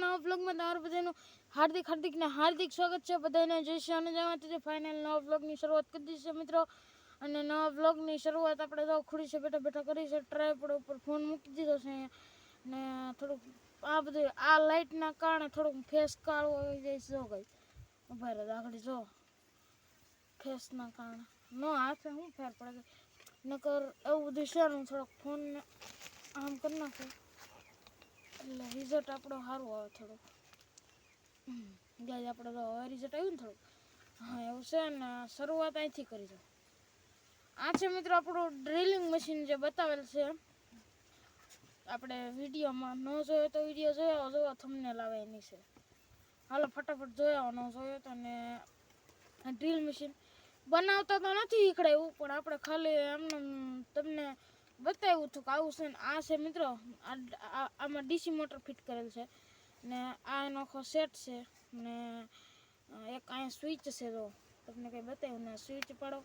નવા બ્લોગમાં તમારું બધાનું હાર્દિક સ્વાગત છે। બધાને જય શ્રી અને જય માતાજી। ફાઇનલ નવા બ્લોગની શરૂઆત કરી દીધી છે મિત્રો। અને નવા બ્લોગની શરૂઆત આપણે તો ખુડી છે બેઠા કરી છે। ટ્રાયપોડ ઉપર ફોન મૂકી દીધો છે ને થોડુંક આ બધું આ લાઇટના કારણે થોડુંક ફેસ કાળો આવી જાય છે। જો ગઈ ઉભા રહે આગળ જો ફેસના કારણે નો હાથે શું ફેર પડે નકર એવું બધું છે ને થોડોક ફોનને આમ કરી નાખે એટલે રિઝલ્ટ આપણો સારું આવે થોડુંક ગાય આપણે તો હવે રિઝલ્ટ આવ્યું ને થોડુંક હા એવું છે ને શરૂઆત અહીંથી કરી દો। આ છે મિત્રો આપણું ડ્રિલિંગ મશીન જે બતાવેલ છે આપણે વિડીયોમાં ન જોયો તો વિડીયો જોયો થંબનેલ આવે એની છે। હાલો ફટાફટ જોયો ન જોયો તો ને ડ્રિલ મશીન બનાવતા તો નથી ઈકડાયું પણ આપણે ખાલી એમને તમને બતાવ્યું હતું કે આવું છે ને આ છે મિત્રો। આમાં ડીસી મોટર ફિટ કરેલ છે ને આ એનો આખો સેટ છે ને એક અહીંયા સ્વિચ છે। તો તમને કંઈ બતાવ્યું ને સ્વિચ પાડો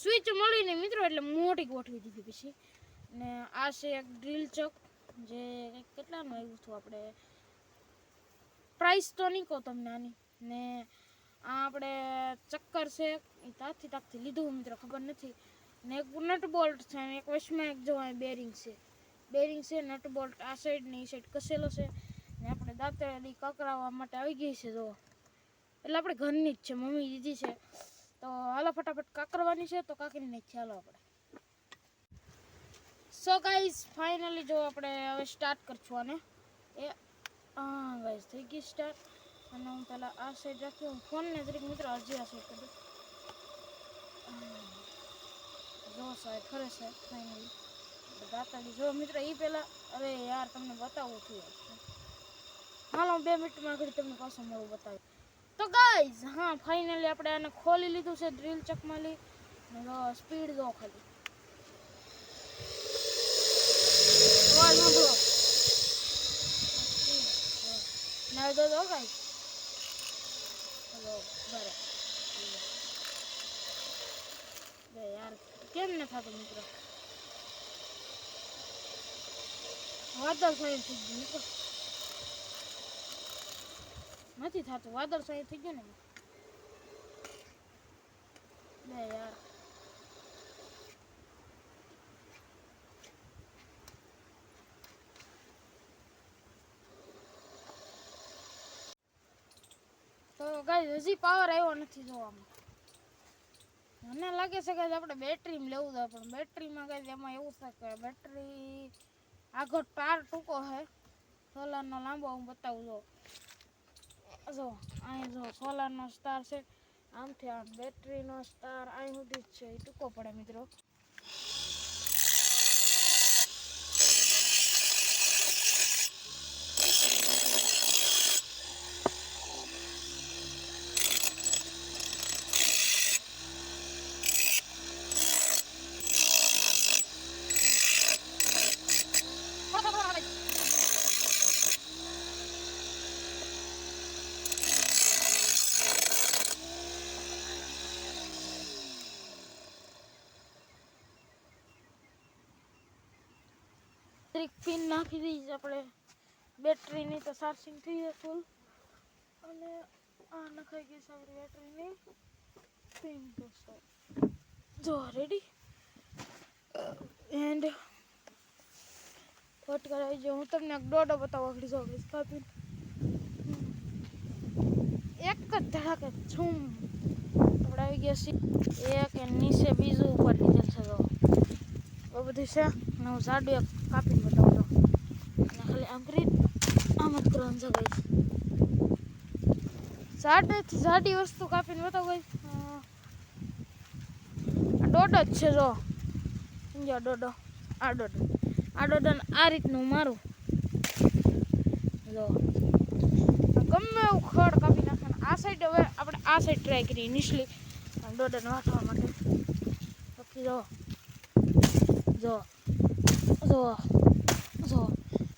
સ્વિચ મળી નહીં મિત્રો એટલે મોટી ગોઠવી દીધી પછી ને આ છે એક ડ્રિલ ચોક જે કેટલાનું આવ્યું હતું આપણે પ્રાઇસ તો નહીં કહું તમને આની ને આ આપણે ચક્કર છે એ તાકથી લીધું મિત્રો ખબર નથી ને એક નટ બોલ્ટ છે અને એક વચમાં એક જો બેરિંગ છે નટ બોલ્ટ આ સાઈડ ને એ સાઈડ કસેલો છે ને આપણે દાંતેડી કાકરાવવા માટે આવી ગઈ છે જો એટલે આપણે ઘરની જ છે મમ્મી દીધી છે તો હાલો ફટાફટ કાકરવાની છે તો કાકરીને જ ચાલો આપણે। સો ગાઈઝ ફાઇનલી જો આપણે હવે સ્ટાર્ટ કરશું આને એ હા ગાઈઝ થઈ ગઈ સ્ટાર્ટ અને હું પહેલાં આ સાઈડ રાખી હું ફોનને જરીક મિત્રો હજી આ સાઈડ કરી જો સાહેબ ફરે છે ફાઇનલી દાતાડી જો મિત્રો એ પહેલાં અરે યાર તમને બતાવું છું હાલો 2 મિનિટમાં આગળ તમને પાછું મળું બતાવ્યું તો ગાઈઝ હા ફાઇનલી આપણે આને ખોલી લીધું છે ડ્રિલ ચકમાલી સ્પીડ દો ખાલી અવાજ સાંભળો ના દો ગાઈઝ હલો બરાબર યાર કેમ ન થતું મિત્રો વાદળ સાહેબ થઈ ગયું મિત્રો નથી થતું વાદળ સાહેબ થઈ ગયું ને બે યાર તો ગાઈસ હજી પાવર આવ્યો નથી જોવામાં મને લાગે છે કે આપણે બેટરીમાં લેવું છે પણ બેટરીમાં ગાઈસ એમાં એવું છે કે બેટરી આગળ તાર ટૂંકો છે સોલારનો લાંબો હું બતાવું જો અહીં જો સોલારનો સ્ટાર છે આમથી આમ બેટરીનો સ્ટાર અહીં સુધી જ છે એ ટૂંકો પડે મિત્રો પિન નાખી દઈશ આપણે બેટરીની તો ચાર્જિંગ થઈ જાય ફૂલ અને આ નખાઈ ગઈ છે આપણી બેટરીની પિન તો જો રેડી એન્ડ કટ કરાવી જો હું તમને એક ડોડો બતાવું આગળ જો કાપી એક જ ધડાકે છૂમ આપણે આવી ગયા છીએ એક નીચે બીજું ઉપર લીધેલ છે જો બહુ બધું છે અને હું જાડું એક કાપીને બતાવું તો અને ખાલી આમ કરી આમ જ કરવાનું છે ગાઈસ જાડેથી જાડી વસ્તુ કાપીને બતાવું ગાઈસ આ ડોડો જ છે જો સમજો ડોડો આ ડોડોને આ રીતનું મારું જો ગમે એવું ખડ કાપી નાખવાનું આ સાઈડ હવે આપણે આ સાઈડ ટ્રાય કરીએ નીચલી ડોડોને વાટવા માટે બાકી જો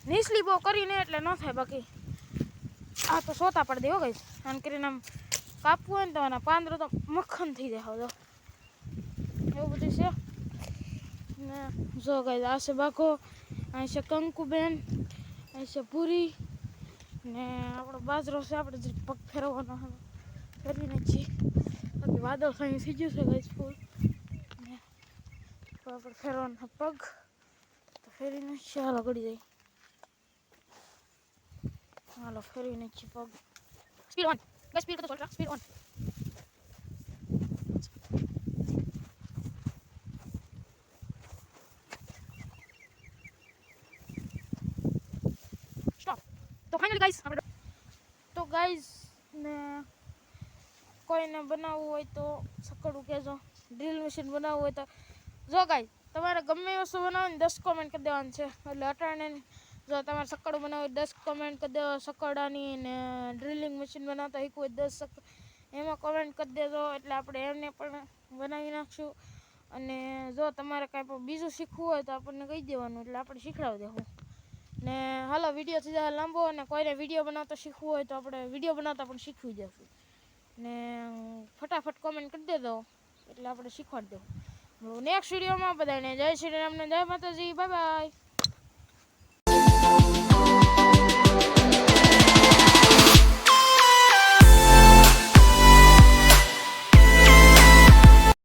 નીચલી બહુ કરીને એટલે ન થાય બાકી આ તો સોતા પડી દેવો ગઈ આમ કરીને આમ કાપવું હોય ને તો આના પાંદડો તો મક્ખન થઈ જાય જો એવું બધું છે ને જો ગઈ આ છે બાઘો અહીં છે કંકુબેન અહીં છે પૂરી ને આપણો બાજરો છે આપણે જે પગ ફેરવવાનો હવે ફેરવીને છીએ બાકી વાદળ અહીં થઈ ગયું છે ગાઈસ ફૂલ ને આપણે ફેરવાના પગ તો ફેરીને છીએ હાલો ગળી જાય હાલો ફેરવીને છીએ પગ સ્પીડ ઓન ગાઈસ સ્પીડ તો બોલ સ્પીડ ઓન સ્ટોપ તો ફાઇનલી ગાઈસ આપણે તો ગાઈસ ને કોઈને બનાવવું હોય તો સકડું કહેજો ડ્રીલ મશીન બનાવવું હોય તો જો ગાઈસ તમારે ગમે એ વસ્તુ બનાવવાની 10 કોમેન્ટ કરી દેવાની છે એટલે અટાણે જો તમારે સકડું બનાવવું 10 કોમેન્ટ કરી દેવો સકડાની ને ડ્રિલિંગ મશીન બનાવતા શીખવું હોય 10 એમાં કોમેન્ટ કરી દેજો એટલે આપણે એમને પણ બનાવી નાખશું અને જો તમારે કાંઈ પણ બીજું શીખવું હોય તો આપણને કહી દેવાનું એટલે આપણે શીખડાવી દેવું ને હાલો વિડીયો થઈ જાય લાંબો અને કોઈને વિડીયો બનાવતા શીખવું હોય તો આપણે વિડીયો બનાવતા પણ શીખવી દઈશું ને ફટાફટ કોમેન્ટ કરી દેજો એટલે આપણે શીખવાડી દેવું નેક્સ્ટ વિડીયોમાં બધાને જય શ્રી રામ ને જય માતાજી બાય બાય